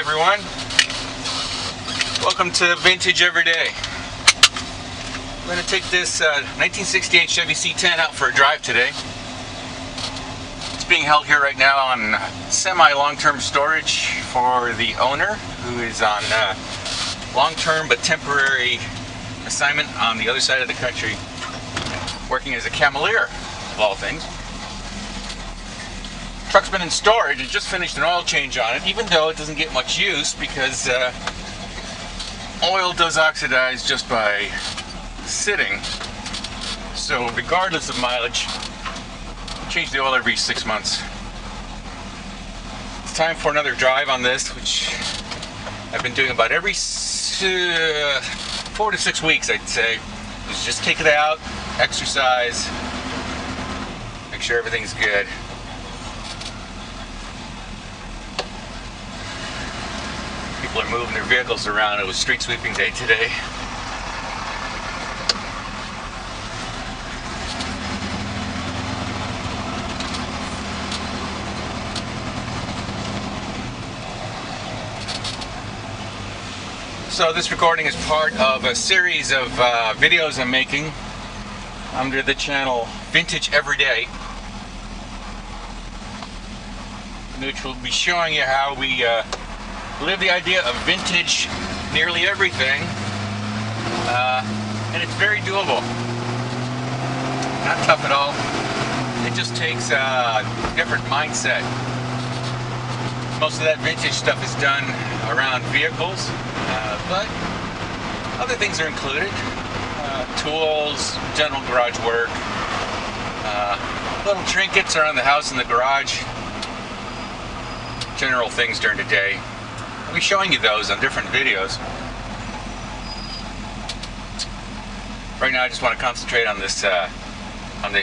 Hi everyone, welcome to Vintage Everyday. I'm going to take this 1968 Chevy C-10 out for a drive today. It's being held here right now on semi-long-term storage for the owner, who is on long-term but temporary assignment on the other side of the country, working as a cameleer, of all things. Truck's been in storage. It just finished an oil change on it, even though it doesn't get much use because oil does oxidize just by sitting. So regardless of mileage, change the oil every 6 months. It's time for another drive on this, which I've been doing about every 4 to 6 weeks, I'd say. Just take it out, exercise, make sure everything's good. People are moving their vehicles around. It was street sweeping day today. So this recording is part of a series of videos I'm making under the channel Vintage Everyday, which will be showing you how we live the idea of vintage nearly everything, and it's very doable. Not tough at all. It just takes a different mindset. Most of that vintage stuff is done around vehicles, but other things are included. Tools, general garage work, little trinkets around the house and the garage, general things during the day. I'll be showing you those on different videos. Right now I just want to concentrate on this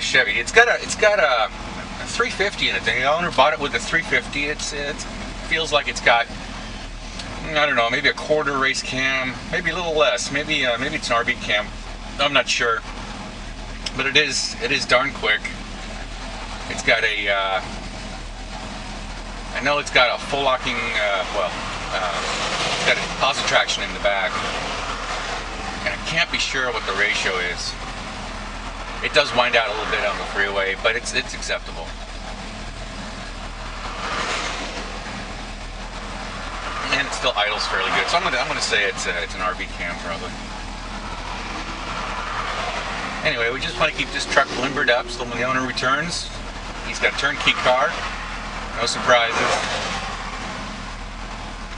Chevy. It's got a 350 in it. The owner bought it with a 350. It feels like it's got, I don't know, maybe a quarter race cam, maybe a little less, maybe it's an RB cam. I'm not sure, but it is darn quick. It's got a I know it's got a full locking, it's got a positive traction in the back, and I can't be sure what the ratio is. It does wind out a little bit on the freeway, but it's acceptable. And it still idles fairly good, so I'm gonna say it's an RV cam probably. Anyway, we just want to keep this truck limbered up so when the owner returns, he's got a turnkey car. No surprises.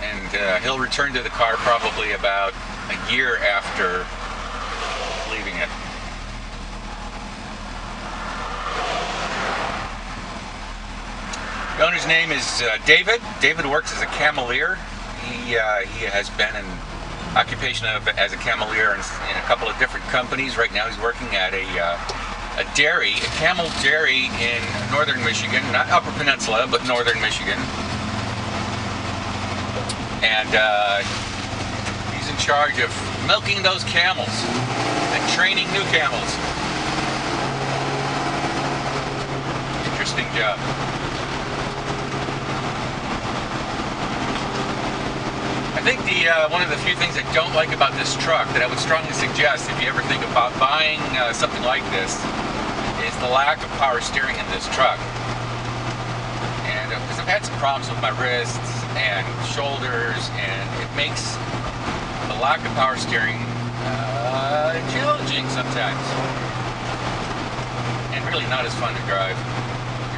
And he'll return to the car probably about a year after leaving it. The owner's name is David. David works as a cameleer. He has been in occupation as a cameleer in a couple of different companies. Right now he's working at a dairy, a camel dairy in northern Michigan, not Upper Peninsula, but northern Michigan. And he's in charge of milking those camels and training new camels. Interesting job. I think one of the few things I don't like about this truck that I would strongly suggest if you ever think about buying something like this is the lack of power steering in this truck. And because I've had some problems with my wrists and shoulders, and it makes the lack of power steering challenging sometimes, and really not as fun to drive.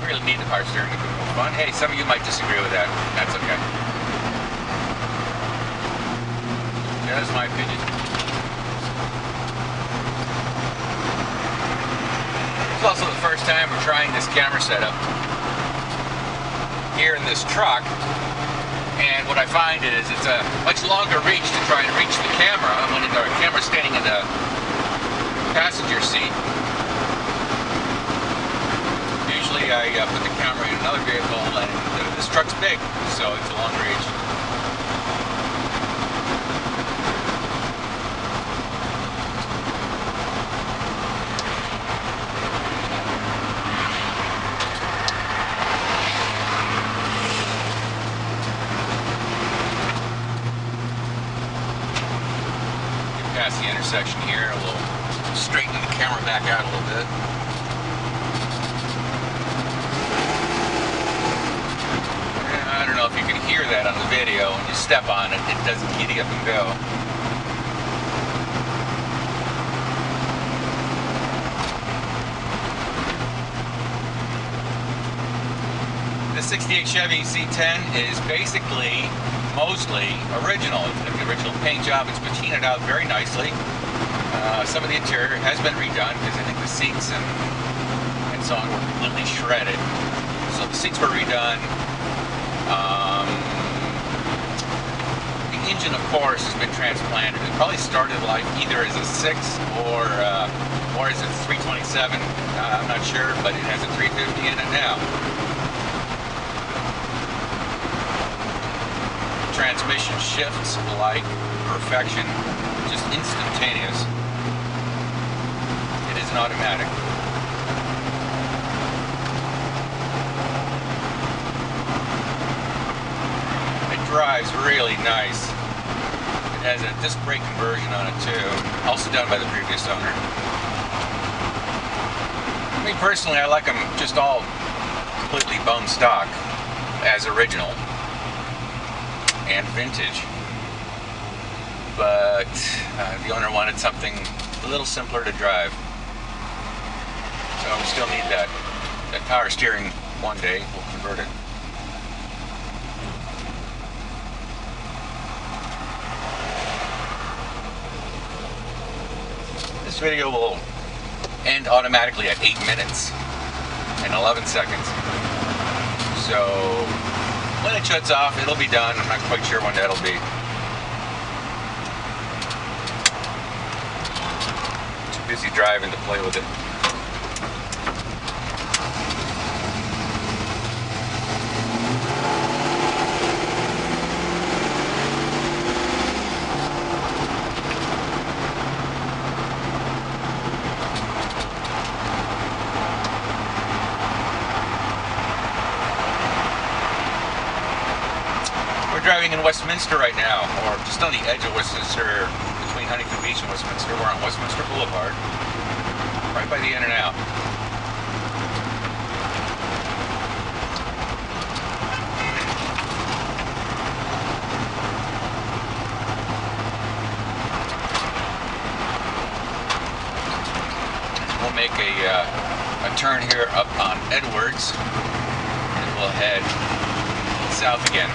You really need the power steering to be more fun. Hey, some of you might disagree with that. That's okay. That's my opinion. It's also the first time we're trying this camera setup here in this truck, and what I find is it's a much longer reach to try and reach the camera when the camera's standing in the passenger seat. Usually I put the camera in another vehicle, and this truck's big, so it's a long reach. intersection here. We'll straighten the camera back out a little bit. I don't know if you can hear that on the video. When you step on it, it doesn't giddy up and go. The 68 Chevy C10 is basically mostly original. The original paint job, it's patinaed out very nicely. Some of the interior has been redone because I think the seats and so on were completely shredded. So the seats were redone. The engine, of course, has been transplanted. It probably started life either as a 6 or as a 327. I'm not sure, but it has a 350 in it now. Transmission shifts like perfection, just instantaneous. It is an automatic. It drives really nice. It has a disc brake conversion on it too, also done by the previous owner. Me personally, I like them just all completely bone stock as original and vintage, but the owner wanted something a little simpler to drive, so we still need that power steering. One day we'll convert it. This video will end automatically at 8 minutes and 11 seconds, so when it shuts off, it'll be done. I'm not quite sure when that'll be. Too busy driving to play with it. We're driving in Westminster right now, or just on the edge of Westminster, between Huntington Beach and Westminster. We're on Westminster Boulevard, right by the In-N-Out. We'll make a turn here up on Edwards, and we'll head south again.